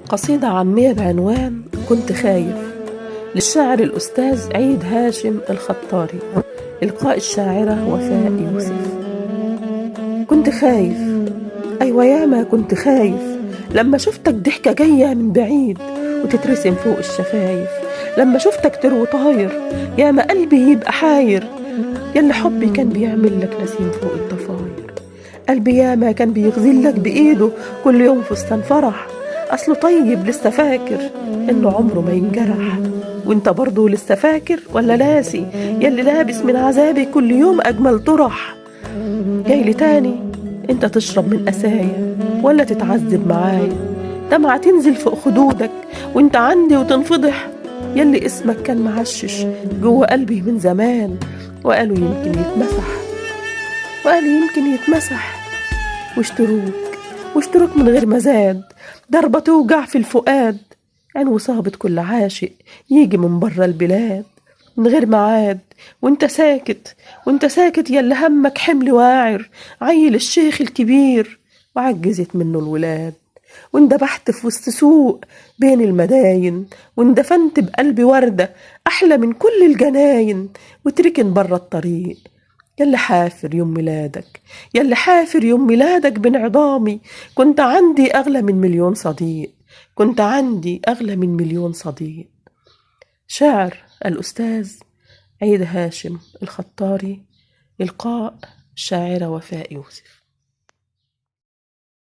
قصيدة عامية بعنوان كنت خايف، للشاعر الأستاذ عيد هاشم الخطاري، إلقاء الشاعرة وفاء يوسف. كنت خايف، أيوة ياما كنت خايف لما شفتك ضحكة جاية من بعيد وتترسم فوق الشفايف، لما شفتك تروي طاير ياما قلبي يبقى حاير، ياللي حبي كان بيعمل لك نسيم فوق الضفاير. قلبي ياما كان بيغزلك بإيده كل يوم فستان فرح، أصله طيب لسه فاكر إنه عمره ما ينجرح. وانت برضه لسه فاكر ولا ناسي ياللي لابس من عذابي كل يوم أجمل طرح؟ جايلي تاني انت تشرب من قسايا ولا تتعذب معايا؟ دمعة تنزل فوق خدودك وانت عندي وتنفضح، ياللي اسمك كان معشش جوه قلبي من زمان، وقالوا يمكن يتمسح، وقالوا يمكن يتمسح. واشتروك من غير مزاد، ضربة توجع في الفؤاد، عين وصابة كل عاشق يجي من برا البلاد من غير معاد. وانت ساكت ياللي همك حمل واعر، عيل الشيخ الكبير وعجزت منه الولاد. واندبحت في وسط سوق بين المداين، واندفنت بقلبي وردة أحلى من كل الجناين، وتركن برا الطريق ياللي حافر يوم ميلادك، ياللي حافر يوم ميلادك بانعظامي. كنت عندي أغلى من مليون صديق، كنت عندي أغلى من مليون صديق. شاعر الأستاذ عيد هاشم الخطاري، إلقاء الشاعرة وفاء يوسف.